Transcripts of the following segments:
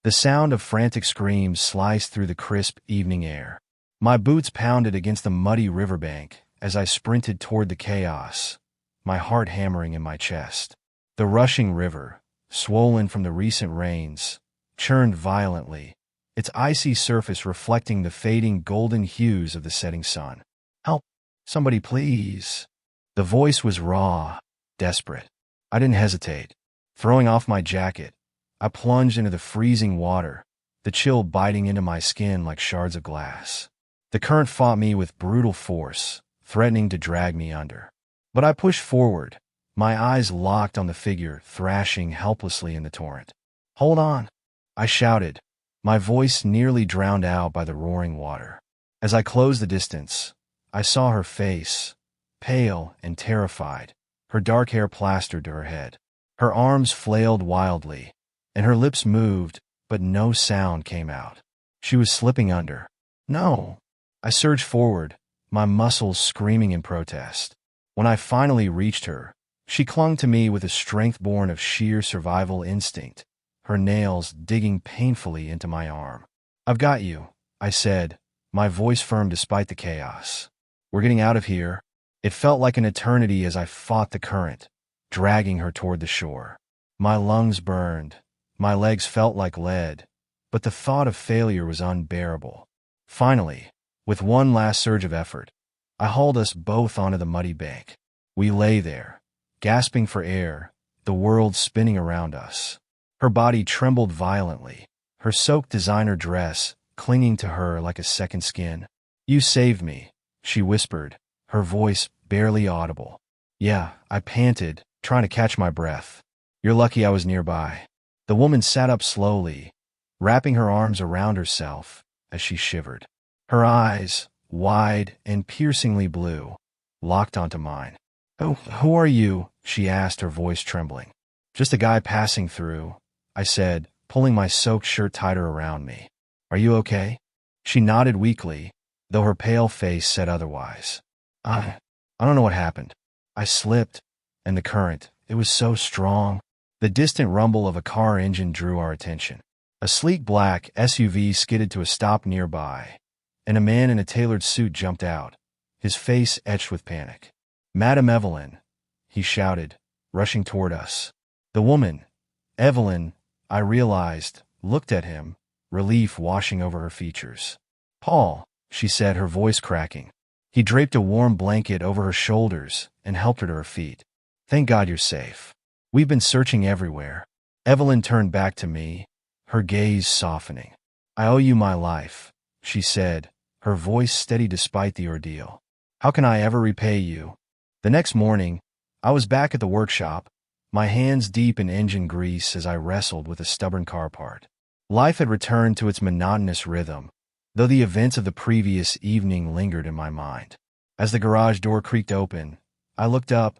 The sound of frantic screams sliced through the crisp evening air. My boots pounded against the muddy riverbank as I sprinted toward the chaos, my heart hammering in my chest. The rushing river, swollen from the recent rains, churned violently, its icy surface reflecting the fading golden hues of the setting sun. "Help! Somebody please!" The voice was raw, desperate. I didn't hesitate. Throwing off my jacket, I plunged into the freezing water, the chill biting into my skin like shards of glass. The current fought me with brutal force, threatening to drag me under. But I pushed forward, my eyes locked on the figure thrashing helplessly in the torrent. "Hold on!" I shouted, my voice nearly drowned out by the roaring water. As I closed the distance, I saw her face, pale and terrified, her dark hair plastered to her head. Her arms flailed wildly, and her lips moved, but no sound came out. She was slipping under. "No!" I surged forward, my muscles screaming in protest. When I finally reached her, she clung to me with a strength born of sheer survival instinct, her nails digging painfully into my arm. "I've got you," I said, my voice firm despite the chaos. "We're getting out of here." It felt like an eternity as I fought the current, dragging her toward the shore. My lungs burned, my legs felt like lead, but the thought of failure was unbearable. Finally, with one last surge of effort, I hauled us both onto the muddy bank. We lay there, gasping for air, the world spinning around us. Her body trembled violently, her soaked designer dress clinging to her like a second skin. "You saved me," she whispered, her voice barely audible. "Yeah," I panted, trying to catch my breath. "You're lucky I was nearby." The woman sat up slowly, wrapping her arms around herself as she shivered. Her eyes, wide and piercingly blue, locked onto mine. "Oh, who are you?" she asked, her voice trembling. "Just a guy passing through," I said, pulling my soaked shirt tighter around me. "Are you okay?" She nodded weakly, though her pale face said otherwise. I don't know what happened. I slipped, and the current, it was so strong." The distant rumble of a car engine drew our attention. A sleek black SUV skidded to a stop nearby, and a man in a tailored suit jumped out, his face etched with panic. "Madame Evelyn," he shouted, rushing toward us. The woman, Evelyn, I realized, looked at him, relief washing over her features. "Paul," she said, her voice cracking. He draped a warm blanket over her shoulders and helped her to her feet. "Thank God you're safe. We've been searching everywhere." Evelyn turned back to me, her gaze softening. "I owe you my life," she said, her voice steady despite the ordeal. "How can I ever repay you?" The next morning, I was back at the workshop, my hands deep in engine grease as I wrestled with a stubborn car part. Life had returned to its monotonous rhythm, though the events of the previous evening lingered in my mind. As the garage door creaked open, I looked up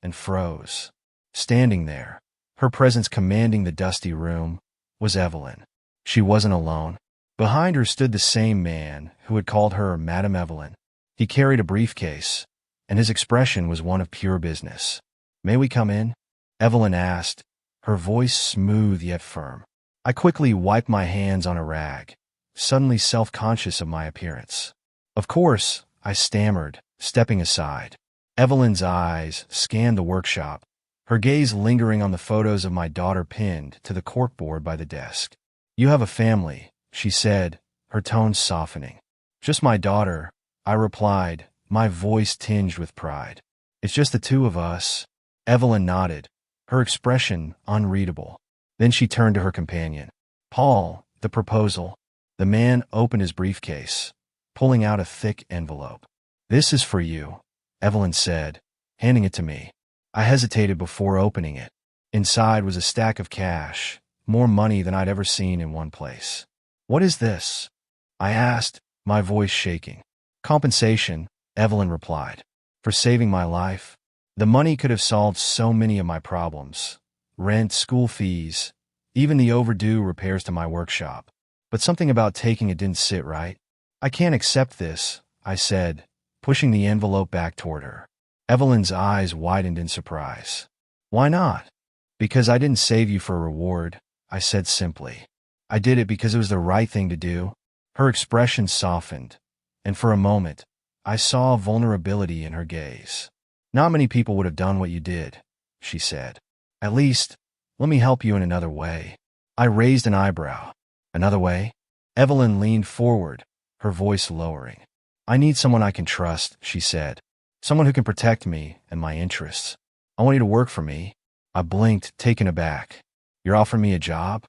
and froze. Standing there, her presence commanding the dusty room, was Evelyn. She wasn't alone. Behind her stood the same man who had called her Madame Evelyn. He carried a briefcase, and his expression was one of pure business. "May we come in?" Evelyn asked, her voice smooth yet firm. I quickly wiped my hands on a rag, suddenly self-conscious of my appearance. "Of course," I stammered, stepping aside. Evelyn's eyes scanned the workshop, her gaze lingering on the photos of my daughter pinned to the corkboard by the desk. "You have a family," she said, her tone softening. "Just my daughter," I replied, my voice tinged with pride. "It's just the two of us." Evelyn nodded, her expression unreadable. Then she turned to her companion. "Paul, the proposal." The man opened his briefcase, pulling out a thick envelope. "This is for you," Evelyn said, handing it to me. I hesitated before opening it. Inside was a stack of cash, more money than I'd ever seen in one place. "What is this?" I asked, my voice shaking. "Compensation," Evelyn replied. "For saving my life." The money could have solved so many of my problems. Rent, school fees, even the overdue repairs to my workshop. But something about taking it didn't sit right. "I can't accept this," I said, pushing the envelope back toward her. Evelyn's eyes widened in surprise. "Why not?" "Because I didn't save you for a reward," I said simply. I did it because it was the right thing to do. Her expression softened, and for a moment, I saw vulnerability in her gaze. Not many people would have done what you did, she said. At least, let me help you in another way. I raised an eyebrow. Another way? Evelyn leaned forward, her voice lowering. I need someone I can trust, she said. Someone who can protect me and my interests. I want you to work for me. I blinked, taken aback. You're offering me a job?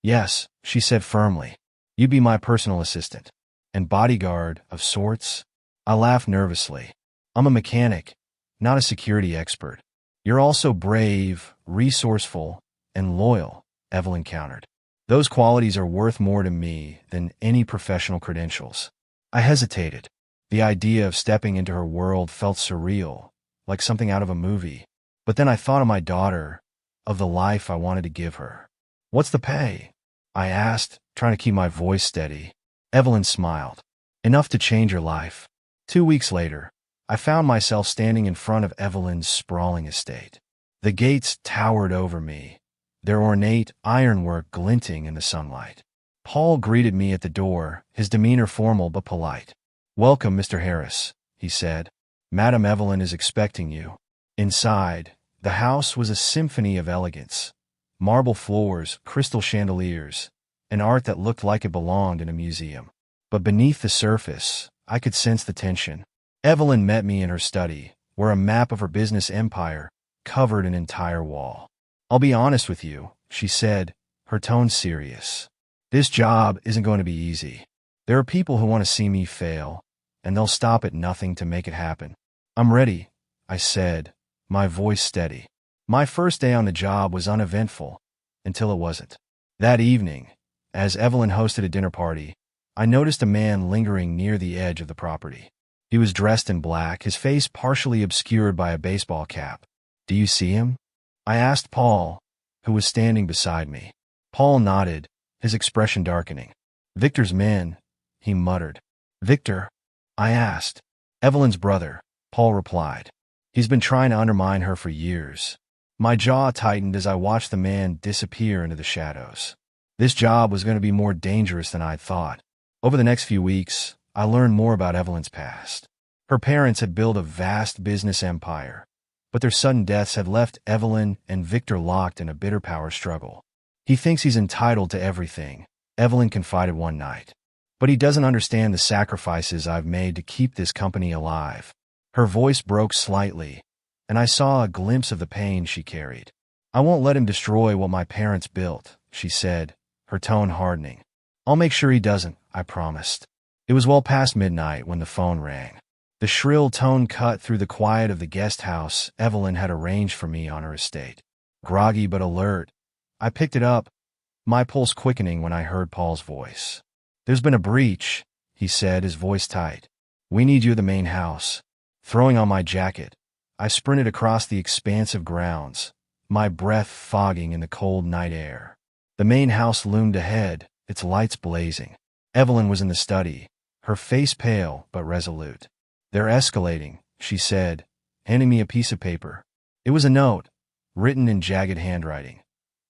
Yes, she said firmly. You be my personal assistant. And bodyguard of sorts? I laughed nervously. I'm a mechanic, not a security expert. You're also brave, resourceful, and loyal, Evelyn countered. Those qualities are worth more to me than any professional credentials. I hesitated. The idea of stepping into her world felt surreal, like something out of a movie. But then I thought of my daughter, of the life I wanted to give her. What's the pay? I asked, trying to keep my voice steady. Evelyn smiled. Enough to change your life. 2 weeks later, I found myself standing in front of Evelyn's sprawling estate. The gates towered over me, their ornate ironwork glinting in the sunlight. Paul greeted me at the door, his demeanor formal but polite. Welcome, Mr. Harris, he said. Madam Evelyn is expecting you. Inside, the house was a symphony of elegance. Marble floors, crystal chandeliers, and art that looked like it belonged in a museum. But beneath the surface, I could sense the tension. Evelyn met me in her study, where a map of her business empire covered an entire wall. I'll be honest with you, she said, her tone serious. This job isn't going to be easy. There are people who want to see me fail, and they'll stop at nothing to make it happen. I'm ready, I said, my voice steady. My first day on the job was uneventful, until it wasn't. That evening, as Evelyn hosted a dinner party, I noticed a man lingering near the edge of the property. He was dressed in black, his face partially obscured by a baseball cap. Do you see him? I asked Paul, who was standing beside me. Paul nodded, his expression darkening. Victor's man, he muttered. Victor? I asked. Evelyn's brother, Paul replied. He's been trying to undermine her for years. My jaw tightened as I watched the man disappear into the shadows. This job was going to be more dangerous than I'd thought. Over the next few weeks, I learned more about Evelyn's past. Her parents had built a vast business empire, but their sudden deaths had left Evelyn and Victor locked in a bitter power struggle. He thinks he's entitled to everything, Evelyn confided one night. But he doesn't understand the sacrifices I've made to keep this company alive. Her voice broke slightly, and I saw a glimpse of the pain she carried. I won't let him destroy what my parents built, she said, her tone hardening. I'll make sure he doesn't, I promised. It was well past midnight when the phone rang. The shrill tone cut through the quiet of the guest house Evelyn had arranged for me on her estate. Groggy but alert, I picked it up, my pulse quickening when I heard Paul's voice. There's been a breach, he said, his voice tight. We need you at the main house. Throwing on my jacket, I sprinted across the expansive grounds, my breath fogging in the cold night air. The main house loomed ahead, its lights blazing. Evelyn was in the study, her face pale but resolute. They're escalating, she said, handing me a piece of paper. It was a note, written in jagged handwriting.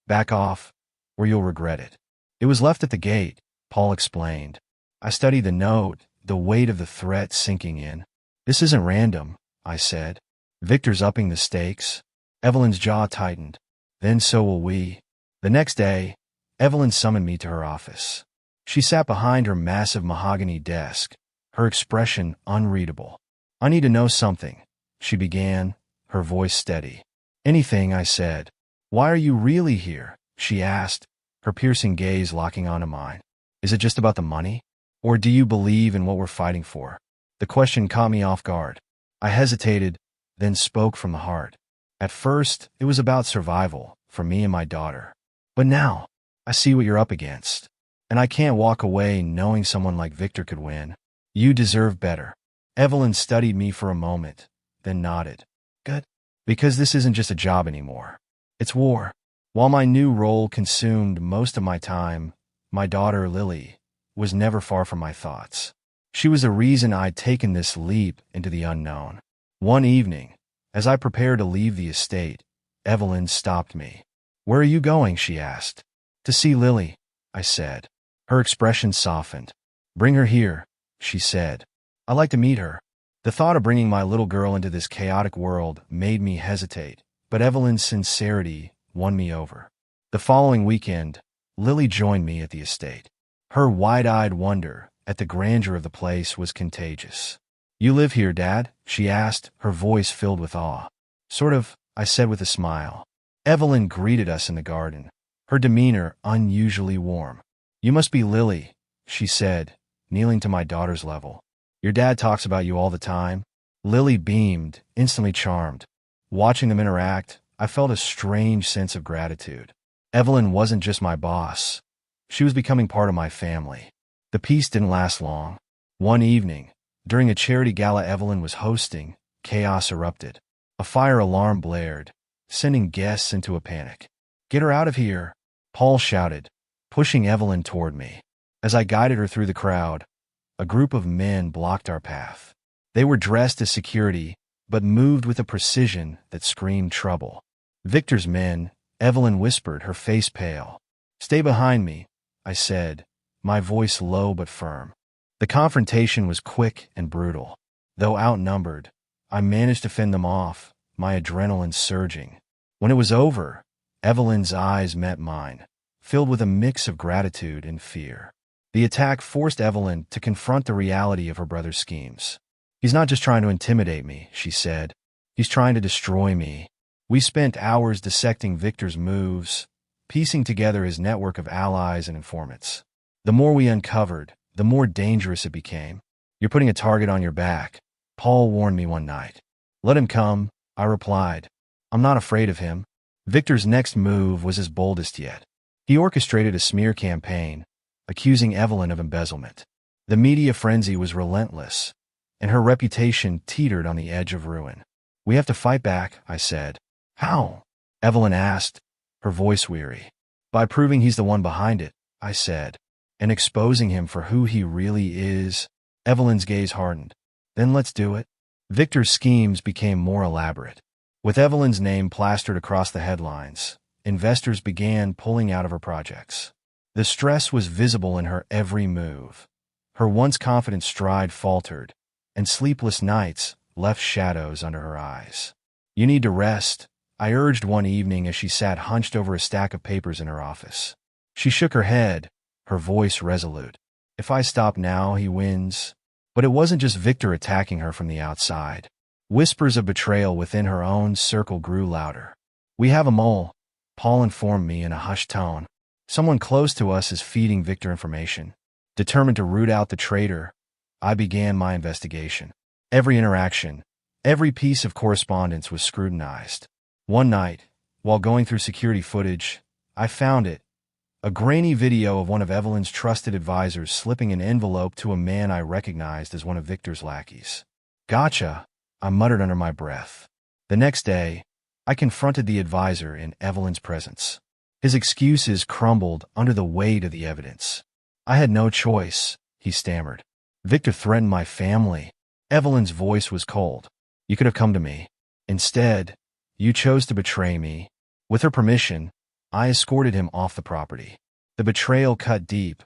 Back off, or you'll regret it. It was left at the gate, Paul explained. I studied the note, the weight of the threat sinking in. This isn't random, I said. Victor's upping the stakes. Evelyn's jaw tightened. Then so will we. The next day, Evelyn summoned me to her office. She sat behind her massive mahogany desk, her expression unreadable. I need to know something, she began, her voice steady. Anything, I said. Why are you really here? She asked, her piercing gaze locking onto mine. Is it just about the money? Or do you believe in what we're fighting for? The question caught me off guard. I hesitated, then spoke from the heart. At first, it was about survival, for me and my daughter. But now, I see what you're up against. And I can't walk away knowing someone like Victor could win. You deserve better. Evelyn studied me for a moment, then nodded. Good. Because this isn't just a job anymore. It's war. While my new role consumed most of my time, my daughter, Lily, was never far from my thoughts. She was the reason I'd taken this leap into the unknown. One evening, as I prepared to leave the estate, Evelyn stopped me. Where are you going? She asked. To see Lily. I said. Her expression softened. Bring her here, she said. I'd like to meet her. The thought of bringing my little girl into this chaotic world made me hesitate, but Evelyn's sincerity won me over. The following weekend, Lily joined me at the estate. Her wide-eyed wonder at the grandeur of the place was contagious. You live here, Dad? She asked, her voice filled with awe. Sort of, I said with a smile. Evelyn greeted us in the garden, her demeanor unusually warm. You must be Lily, she said, kneeling to my daughter's level. Your dad talks about you all the time. Lily beamed, instantly charmed. Watching them interact, I felt a strange sense of gratitude. Evelyn wasn't just my boss. She was becoming part of my family. The peace didn't last long. One evening, during a charity gala Evelyn was hosting, chaos erupted. A fire alarm blared, sending guests into a panic. Get her out of here, Paul shouted, pushing Evelyn toward me. As I guided her through the crowd, a group of men blocked our path. They were dressed as security, but moved with a precision that screamed trouble. Victor's men, Evelyn whispered, her face pale. Stay behind me, I said, my voice low but firm. The confrontation was quick and brutal. Though outnumbered, I managed to fend them off, my adrenaline surging. When it was over, Evelyn's eyes met mine, filled with a mix of gratitude and fear. The attack forced Evelyn to confront the reality of her brother's schemes. He's not just trying to intimidate me, she said. He's trying to destroy me. We spent hours dissecting Victor's moves, piecing together his network of allies and informants. The more we uncovered, the more dangerous it became. You're putting a target on your back, Paul warned me one night. Let him come, I replied. I'm not afraid of him. Victor's next move was his boldest yet. He orchestrated a smear campaign, accusing Evelyn of embezzlement. The media frenzy was relentless, and her reputation teetered on the edge of ruin. We have to fight back, I said. How? Evelyn asked, her voice weary. By proving he's the one behind it, I said, and exposing him for who he really is. Evelyn's gaze hardened. Then let's do it. Victor's schemes became more elaborate. With Evelyn's name plastered across the headlines, investors began pulling out of her projects. The stress was visible in her every move. Her once confident stride faltered, and sleepless nights left shadows under her eyes. You need to rest, I urged one evening as she sat hunched over a stack of papers in her office. She shook her head, her voice resolute. If I stop now, he wins. But it wasn't just Victor attacking her from the outside. Whispers of betrayal within her own circle grew louder. We have a mole, Paul informed me in a hushed tone. Someone close to us is feeding Victor information. Determined to root out the traitor, I began my investigation. Every interaction, every piece of correspondence was scrutinized. One night, while going through security footage, I found it. A grainy video of one of Evelyn's trusted advisors slipping an envelope to a man I recognized as one of Victor's lackeys. Gotcha, I muttered under my breath. The next day, I confronted the advisor in Evelyn's presence. His excuses crumbled under the weight of the evidence. I had no choice, he stammered. Victor threatened my family. Evelyn's voice was cold. You could have come to me. Instead, you chose to betray me. With her permission, I escorted him off the property. The betrayal cut deep,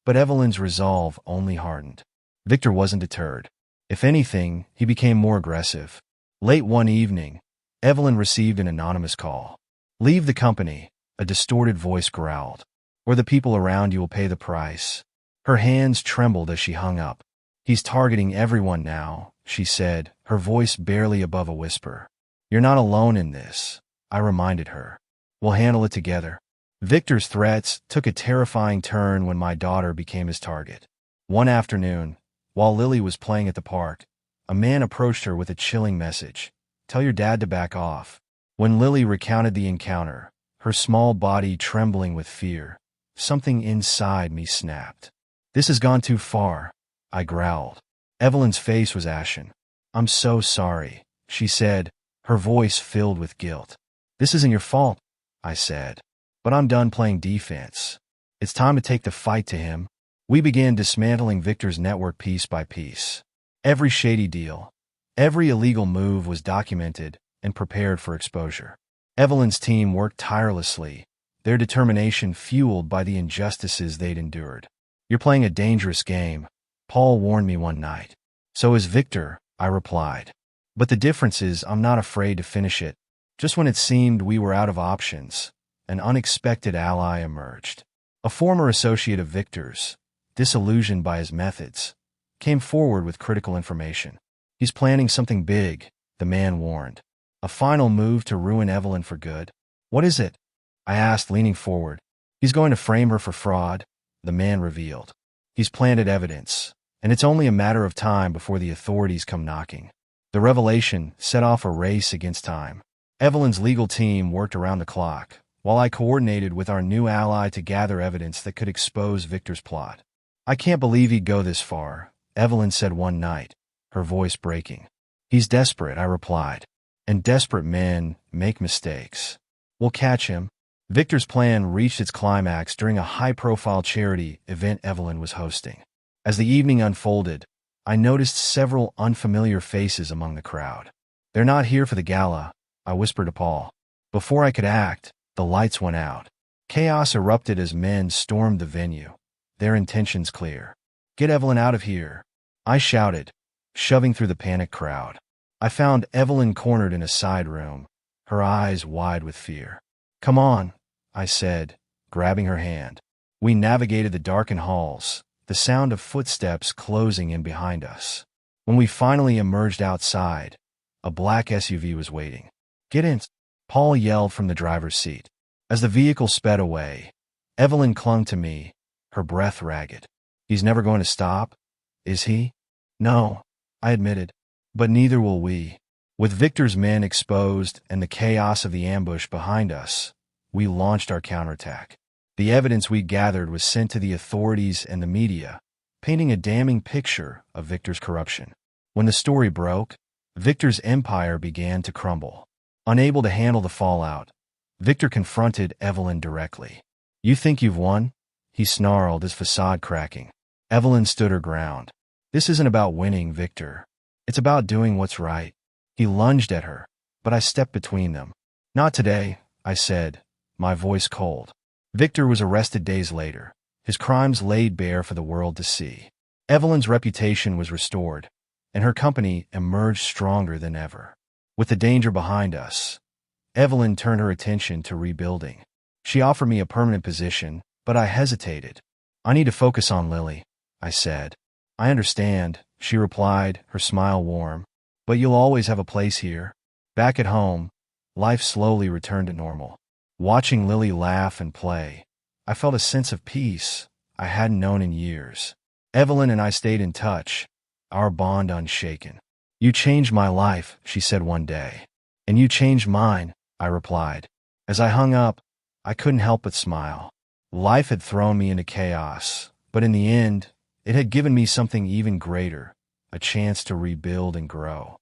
but Evelyn's resolve only hardened. Victor wasn't deterred. If anything, he became more aggressive. Late one evening, Evelyn received an anonymous call. Leave the company, a distorted voice growled, or the people around you will pay the price. Her hands trembled as she hung up. He's targeting everyone now, she said, her voice barely above a whisper. You're not alone in this, I reminded her. We'll handle it together. Victor's threats took a terrifying turn when my daughter became his target. One afternoon, while Lily was playing at the park, a man approached her with a chilling message. Tell your dad to back off. When Lily recounted the encounter, her small body trembling with fear, something inside me snapped. This has gone too far, I growled. Evelyn's face was ashen. I'm so sorry, she said, her voice filled with guilt. This isn't your fault, I said. But I'm done playing defense. It's time to take the fight to him. We began dismantling Victor's network piece by piece. Every shady deal, every illegal move was documented and prepared for exposure. Evelyn's team worked tirelessly, their determination fueled by the injustices they'd endured. "You're playing a dangerous game," Paul warned me one night. "So is Victor," I replied. "But the difference is I'm not afraid to finish it." Just when it seemed we were out of options, an unexpected ally emerged. A former associate of Victor's, disillusioned by his methods, came forward with critical information. "He's planning something big," the man warned. "A final move to ruin Evelyn for good." "What is it?" I asked, leaning forward. "He's going to frame her for fraud," the man revealed. "He's planted evidence, and it's only a matter of time before the authorities come knocking." The revelation set off a race against time. Evelyn's legal team worked around the clock, while I coordinated with our new ally to gather evidence that could expose Victor's plot. "I can't believe he'd go this far," Evelyn said one night, her voice breaking. "He's desperate," I replied. "And desperate men make mistakes." "We'll catch him." Victor's plan reached its climax during a high-profile charity event Evelyn was hosting. As the evening unfolded, I noticed several unfamiliar faces among the crowd. "They're not here for the gala," I whispered to Paul. Before I could act, the lights went out. Chaos erupted as men stormed the venue, their intentions clear. "Get Evelyn out of here," I shouted, shoving through the panicked crowd. I found Evelyn cornered in a side room, her eyes wide with fear. "Come on," I said, grabbing her hand. We navigated the darkened halls, the sound of footsteps closing in behind us. When we finally emerged outside, a black SUV was waiting. "Get in," Paul yelled from the driver's seat. As the vehicle sped away, Evelyn clung to me, her breath ragged. "He's never going to stop, is he?" "No," I admitted. "But neither will we." With Victor's men exposed and the chaos of the ambush behind us, we launched our counterattack. The evidence we gathered was sent to the authorities and the media, painting a damning picture of Victor's corruption. When the story broke, Victor's empire began to crumble. Unable to handle the fallout, Victor confronted Evelyn directly. "You think you've won?" he snarled, his facade cracking. Evelyn stood her ground. "This isn't about winning, Victor. It's about doing what's right." He lunged at her, but I stepped between them. "Not today," I said, my voice cold. Victor was arrested days later, his crimes laid bare for the world to see. Evelyn's reputation was restored, and her company emerged stronger than ever. With the danger behind us, Evelyn turned her attention to rebuilding. She offered me a permanent position, but I hesitated. "I need to focus on Lily," I said. "I understand," she replied, her smile warm. "But you'll always have a place here." Back at home, life slowly returned to normal. Watching Lily laugh and play, I felt a sense of peace I hadn't known in years. Evelyn and I stayed in touch, our bond unshaken. "You changed my life," she said one day. "And you changed mine," I replied. As I hung up, I couldn't help but smile. Life had thrown me into chaos, but in the end, it had given me something even greater, a chance to rebuild and grow.